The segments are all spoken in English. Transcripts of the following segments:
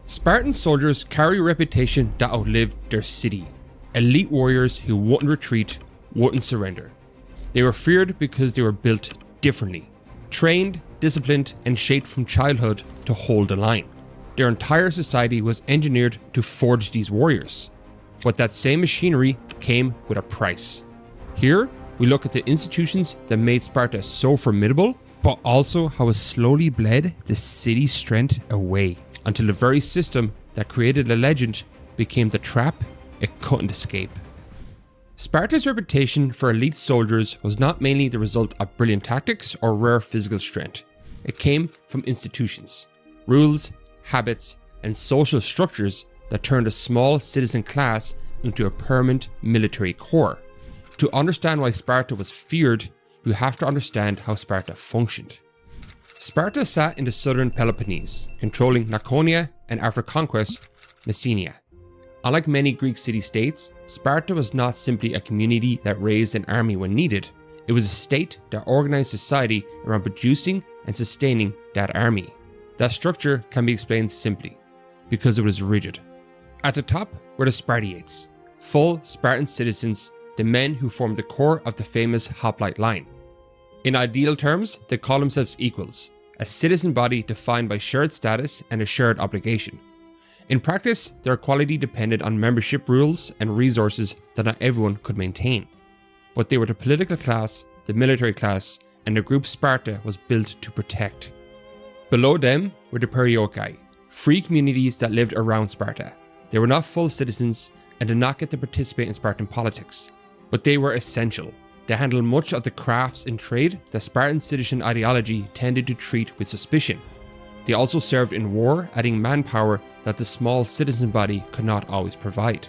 Spartan soldiers carry a reputation that outlived their city. Elite warriors who wouldn't retreat, wouldn't surrender. They were feared because they were built differently. Trained, disciplined, and shaped from childhood to hold the line. Their entire society was engineered to forge these warriors. But that same machinery came with a price. Here, we look at the institutions that made Sparta so formidable, but also how it slowly bled the city's strength away, until the very system that created the legend became the trap it couldn't escape. Sparta's reputation for elite soldiers was not mainly the result of brilliant tactics or rare physical strength. It came from institutions, rules, habits, and social structures that turned a small citizen class into a permanent military core. To understand why Sparta was feared, you have to understand how Sparta functioned. Sparta sat in the southern Peloponnese, controlling Laconia and after conquest, Messenia. Unlike many Greek city-states, Sparta was not simply a community that raised an army when needed. It was a state that organized society around producing and sustaining that army. That structure can be explained simply, because it was rigid. At the top were the Spartiates, full Spartan citizens, the men who formed the core of the famous hoplite line. In ideal terms, they call themselves equals, a citizen body defined by shared status and a shared obligation. In practice, their equality depended on membership rules and resources that not everyone could maintain. But they were the political class, the military class, and the group Sparta was built to protect. Below them were the Perioeci, free communities that lived around Sparta. They were not full citizens and did not get to participate in Spartan politics, but they were essential. They handled much of the crafts and trade that Spartan citizen ideology tended to treat with suspicion. They also served in war, adding manpower that the small citizen body could not always provide.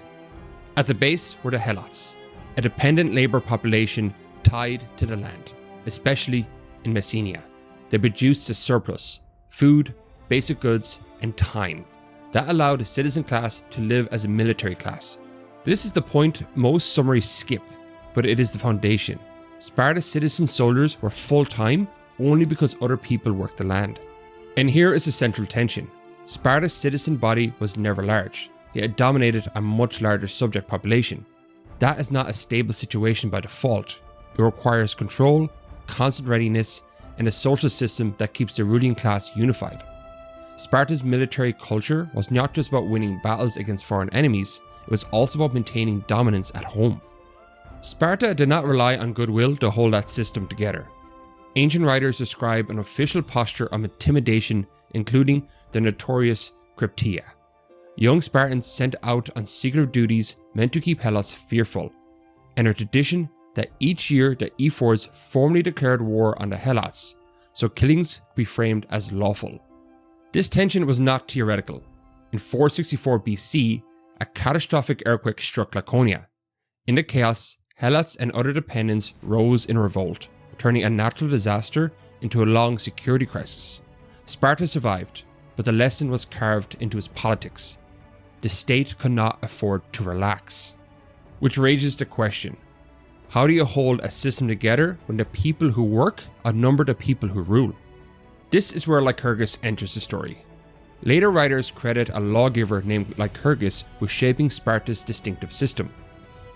At the base were the helots, a dependent labor population tied to the land, especially in Messenia. They produced a surplus, food, basic goods, and time. That allowed the citizen class to live as a military class. This is the point most summaries skip, but it is the foundation. Sparta's citizen soldiers were full-time only because other people worked the land. And here is a central tension. Sparta's citizen body was never large, yet it dominated a much larger subject population. That is not a stable situation by default. It requires control, constant readiness, and a social system that keeps the ruling class unified. Sparta's military culture was not just about winning battles against foreign enemies, it was also about maintaining dominance at home. Sparta did not rely on goodwill to hold that system together. Ancient writers describe an official posture of intimidation, including the notorious cryptia. Young Spartans sent out on secretive duties meant to keep helots fearful, and a tradition that each year the ephors formally declared war on the helots, so killings could be framed as lawful. This tension was not theoretical. In 464 BC, a catastrophic earthquake struck Laconia. In the chaos, helots and other dependents rose in revolt, turning a natural disaster into a long security crisis. Sparta survived, but the lesson was carved into its politics. The state could not afford to relax. Which raises the question, how do you hold a system together when the people who work outnumber the people who rule? This is where Lycurgus enters the story. Later writers credit a lawgiver named Lycurgus with shaping Sparta's distinctive system,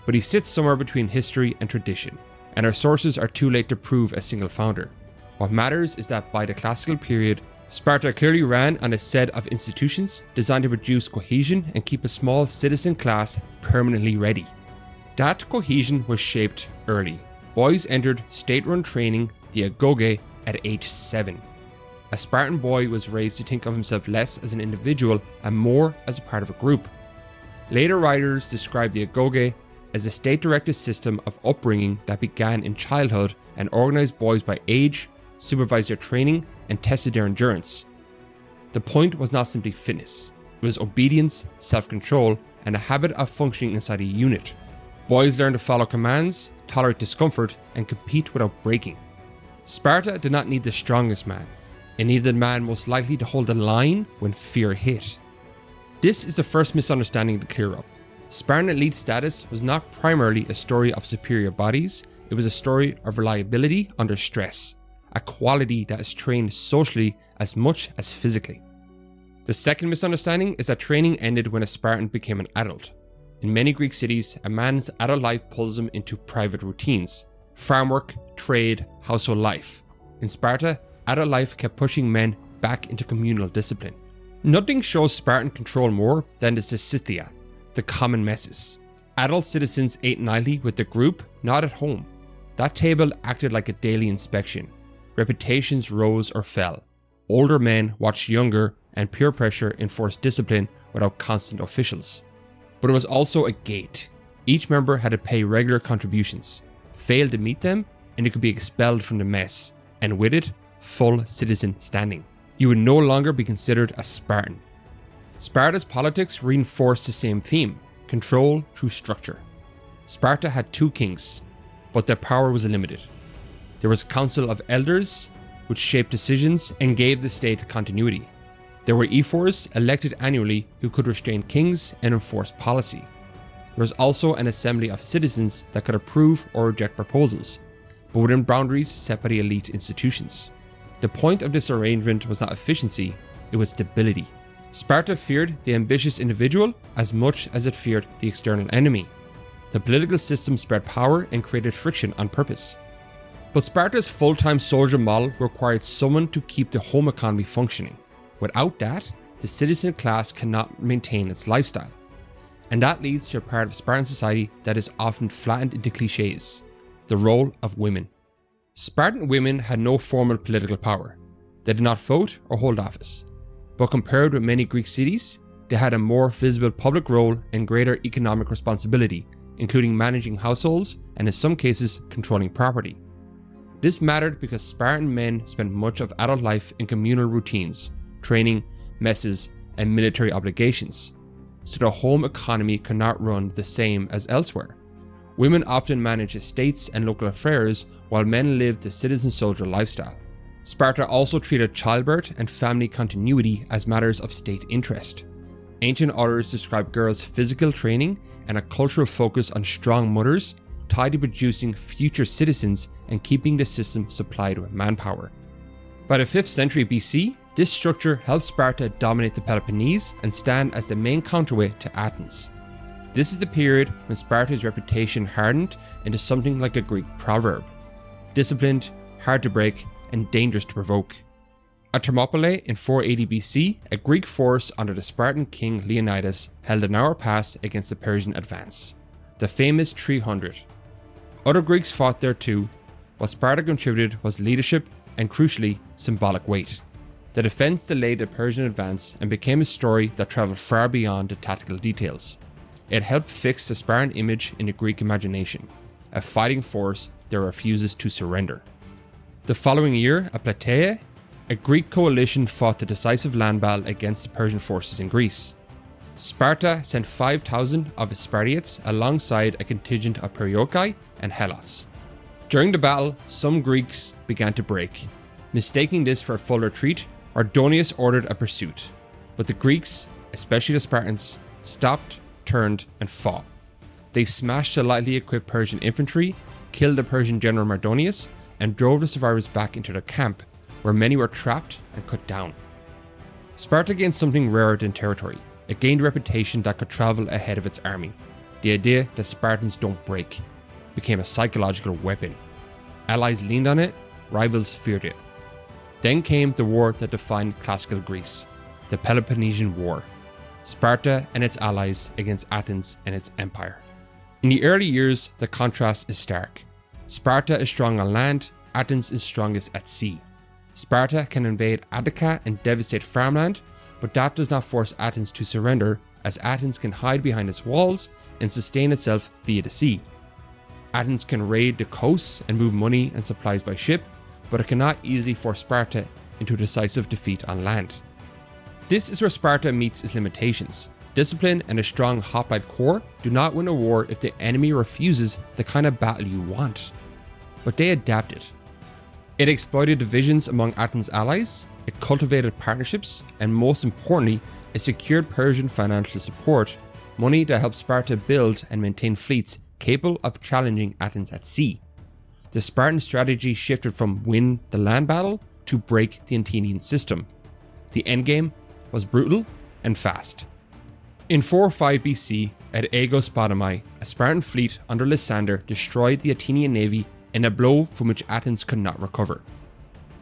but he sits somewhere between history and tradition, and our sources are too late to prove a single founder. What matters is that by the classical period, Sparta clearly ran on a set of institutions designed to produce cohesion and keep a small citizen class permanently ready. That cohesion was shaped early. Boys entered state-run training, the Agoge, at age 7. A Spartan boy was raised to think of himself less as an individual and more as a part of a group. Later writers describe the Agoge as a state-directed system of upbringing that began in childhood and organized boys by age, supervised their training, and tested their endurance. The point was not simply fitness. It was obedience, self-control, and a habit of functioning inside a unit. Boys learned to follow commands, tolerate discomfort, and compete without breaking. Sparta did not need the strongest man. It needed the man most likely to hold the line when fear hit. This is the first misunderstanding to clear up. Spartan elite status was not primarily a story of superior bodies, it was a story of reliability under stress, a quality that is trained socially as much as physically. The second misunderstanding is that training ended when a Spartan became an adult. In many Greek cities, a man's adult life pulls him into private routines: farm work, trade, household life. In Sparta, adult life kept pushing men back into communal discipline. Nothing shows Spartan control more than the Syssitia, the common messes. Adult citizens ate nightly with the group, not at home. That table acted like a daily inspection. Reputations rose or fell. Older men watched younger, and peer pressure enforced discipline without constant officials. But it was also a gate. Each member had to pay regular contributions. Fail to meet them, and you could be expelled from the mess, and with it, full citizen standing. You would no longer be considered a Spartan. Sparta's politics reinforced the same theme: control through structure. Sparta had 2 kings, but their power was limited. There was a council of elders, which shaped decisions and gave the state continuity. There were ephors elected annually who could restrain kings and enforce policy. There was also an assembly of citizens that could approve or reject proposals, but within boundaries set by the elite institutions. The point of this arrangement was not efficiency, it was stability. Sparta feared the ambitious individual as much as it feared the external enemy. The political system spread power and created friction on purpose. But Sparta's full-time soldier model required someone to keep the home economy functioning. Without that, the citizen class cannot maintain its lifestyle. And that leads to a part of Spartan society that is often flattened into cliches: the role of women. Spartan women had no formal political power. They did not vote or hold office. But compared with many Greek cities, they had a more visible public role and greater economic responsibility, including managing households and in some cases controlling property. This mattered because Spartan men spent much of adult life in communal routines, training, messes, and military obligations, so the home economy could not run the same as elsewhere. Women often managed estates and local affairs while men lived the citizen soldier lifestyle. Sparta also treated childbirth and family continuity as matters of state interest. Ancient authors describe girls' physical training and a cultural focus on strong mothers tied to producing future citizens and keeping the system supplied with manpower. By the 5th century BC, this structure helped Sparta dominate the Peloponnese and stand as the main counterweight to Athens. This is the period when Sparta's reputation hardened into something like a Greek proverb: disciplined, hard to break, and dangerous to provoke. At Thermopylae in 480 BC, a Greek force under the Spartan king Leonidas held a narrow pass against the Persian advance, the famous 300. Other Greeks fought there too. What Sparta contributed was leadership and, crucially, symbolic weight. The defense delayed the Persian advance and became a story that traveled far beyond the tactical details. It helped fix the Spartan image in the Greek imagination, a fighting force that refuses to surrender. The following year, at Plataea, a Greek coalition fought the decisive land battle against the Persian forces in Greece. Sparta sent 5,000 of its Spartiates alongside a contingent of Perioeci and helots. During the battle, some Greeks began to break. Mistaking this for a full retreat, Mardonius ordered a pursuit. But the Greeks, especially the Spartans, stopped, turned, and fought. They smashed the lightly equipped Persian infantry, killed the Persian general Mardonius, and drove the survivors back into their camp, where many were trapped and cut down. Sparta gained something rarer than territory. It gained a reputation that could travel ahead of its army. The idea that Spartans don't break became a psychological weapon. Allies leaned on it, rivals feared it. Then came the war that defined classical Greece, the Peloponnesian War. Sparta and its allies against Athens and its empire. In the early years, the contrast is stark. Sparta is strong on land, Athens is strongest at sea. Sparta can invade Attica and devastate farmland, but that does not force Athens to surrender, as Athens can hide behind its walls and sustain itself via the sea. Athens can raid the coasts and move money and supplies by ship, but it cannot easily force Sparta into a decisive defeat on land. This is where Sparta meets its limitations. Discipline and a strong hoplite core do not win a war if the enemy refuses the kind of battle you want. But they adapted. It exploited divisions among Athens' allies, it cultivated partnerships, and most importantly, it secured Persian financial support, money that helped Sparta build and maintain fleets capable of challenging Athens at sea. The Spartan strategy shifted from win the land battle to break the Athenian system. The endgame was brutal and fast. In 405 BC, at Agoge, a Spartan fleet under Lysander destroyed the Athenian navy in a blow from which Athens could not recover.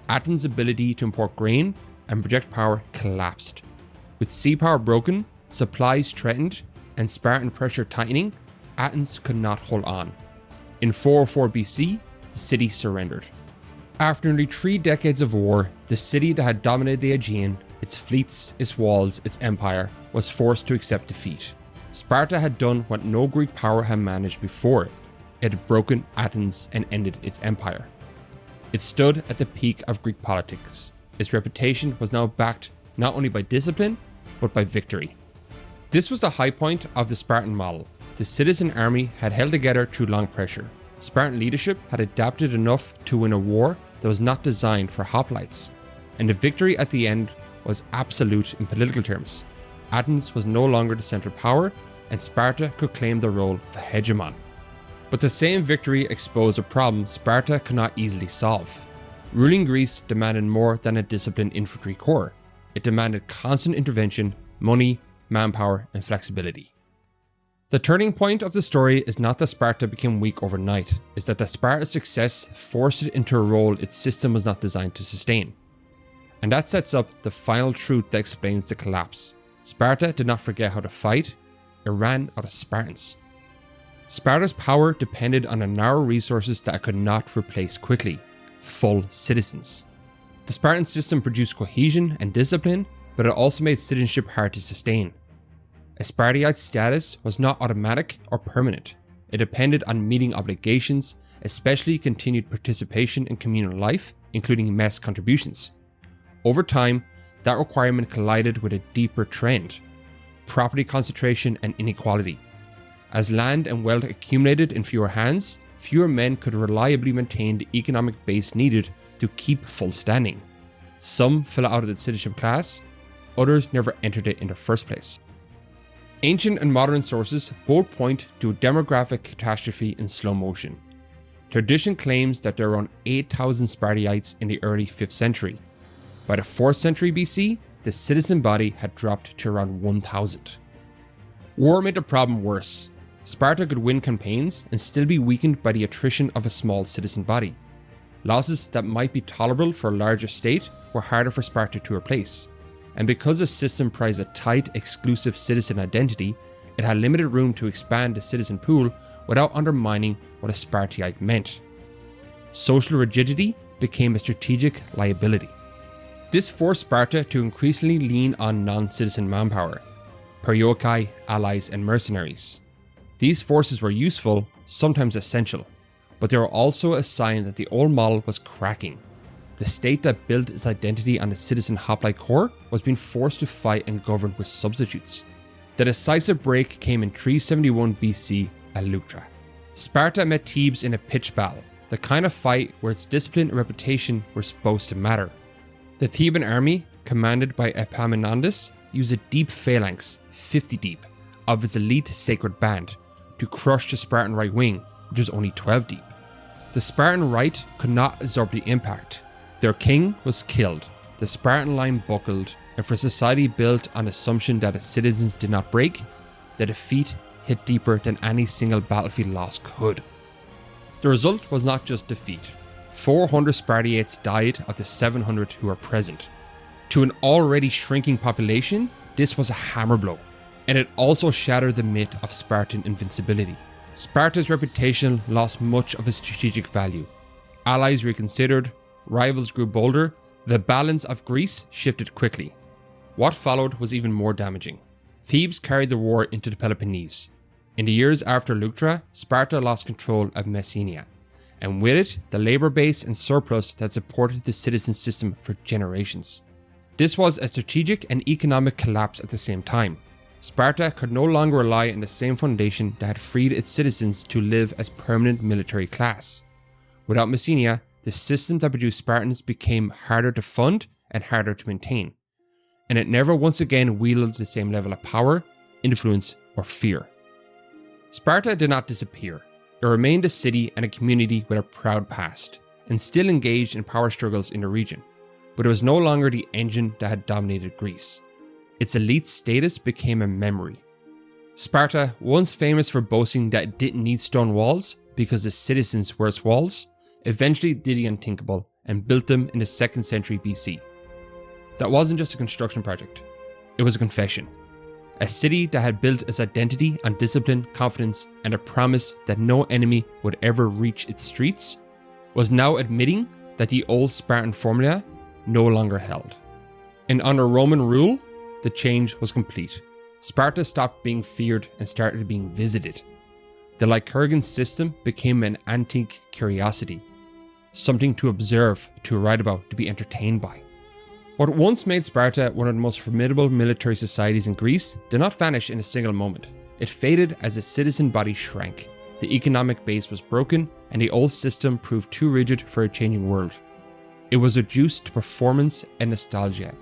Athens' ability to import grain and project power collapsed. With sea power broken, supplies threatened, and Spartan pressure tightening, Athens could not hold on. In 404 BC, the city surrendered. After nearly 3 decades of war, the city that had dominated the Aegean, its fleets, its walls, its empire, was forced to accept defeat. Sparta had done what no Greek power had managed before. It had broken Athens and ended its empire. It stood at the peak of Greek politics. Its reputation was now backed not only by discipline, but by victory. This was the high point of the Spartan model. The citizen army had held together through long pressure. Spartan leadership had adapted enough to win a war that was not designed for hoplites, and the victory at the end was absolute in political terms. Athens was no longer the central power, and Sparta could claim the role of a hegemon. But the same victory exposed a problem Sparta could not easily solve. Ruling Greece demanded more than a disciplined infantry corps. It demanded constant intervention, money, manpower, and flexibility. The turning point of the story is not that Sparta became weak overnight, it's that the Sparta's success forced it into a role its system was not designed to sustain. And that sets up the final truth that explains the collapse. Sparta did not forget how to fight, it ran out of Spartans. Sparta's power depended on the narrow resources that it could not replace quickly: full citizens. The Spartan system produced cohesion and discipline, but it also made citizenship hard to sustain. A Spartiate's status was not automatic or permanent. It depended on meeting obligations, especially continued participation in communal life, including mess contributions. Over time, that requirement collided with a deeper trend: property concentration and inequality. As land and wealth accumulated in fewer hands, fewer men could reliably maintain the economic base needed to keep full standing. Some fell out of the citizenship class, others never entered it in the first place. Ancient and modern sources both point to a demographic catastrophe in slow motion. Tradition claims that there were around 8,000 Spartiates in the early 5th century. By the 4th century BC, the citizen body had dropped to around 1,000. War made the problem worse. Sparta could win campaigns and still be weakened by the attrition of a small citizen body. Losses that might be tolerable for a larger state were harder for Sparta to replace. And because the system prized a tight, exclusive citizen identity, it had limited room to expand the citizen pool without undermining what a Spartiate meant. Social rigidity became a strategic liability. This forced Sparta to increasingly lean on non-citizen manpower: perioeci, allies, and mercenaries. These forces were useful, sometimes essential, but they were also a sign that the old model was cracking. The state that built its identity on the citizen hoplite corps was being forced to fight and govern with substitutes. The decisive break came in 371 BC at Leuctra. Sparta met Thebes in a pitched battle, the kind of fight where its discipline and reputation were supposed to matter. The Theban army, commanded by Epaminondas, used a deep phalanx, 50 deep, of its elite sacred band, to crush the Spartan right wing, which was only 12 deep. The Spartan right could not absorb the impact. Their king was killed, the Spartan line buckled, and for a society built on assumption that its citizens did not break, the defeat hit deeper than any single battlefield loss could. The result was not just defeat. 400 Spartiates died of the 700 who were present. To an already shrinking population, this was a hammer blow, and it also shattered the myth of Spartan invincibility. Sparta's reputation lost much of its strategic value. Allies reconsidered, rivals grew bolder, the balance of Greece shifted quickly. What followed was even more damaging. Thebes carried the war into the Peloponnese. In the years after Leuctra, Sparta lost control of Messenia, and with it, the labor base and surplus that supported the citizen system for generations. This was a strategic and economic collapse at the same time. Sparta could no longer rely on the same foundation that had freed its citizens to live as permanent military class. Without Messenia, the system that produced Spartans became harder to fund and harder to maintain, and it never once again wielded the same level of power, influence, or fear. Sparta did not disappear. It remained a city and a community with a proud past, and still engaged in power struggles in the region, but it was no longer the engine that had dominated Greece. its elite status became a memory. Sparta, once famous for boasting that it didn't need stone walls because the citizens were its walls, eventually did the unthinkable and built them in the 2nd century BC. That wasn't just a construction project, it was a confession. A city that had built its identity on discipline, confidence, and a promise that no enemy would ever reach its streets, was now admitting that the old Spartan formula no longer held. And under Roman rule, the change was complete. Sparta stopped being feared and started being visited. The Lycurgan system became an antique curiosity, something to observe, to write about, to be entertained by. What once made Sparta one of the most formidable military societies in Greece did not vanish in a single moment. It faded as the citizen body shrank, the economic base was broken, and the old system proved too rigid for a changing world. It was reduced to performance and nostalgia,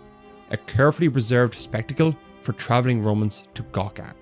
a carefully preserved spectacle for travelling Romans to gawk at.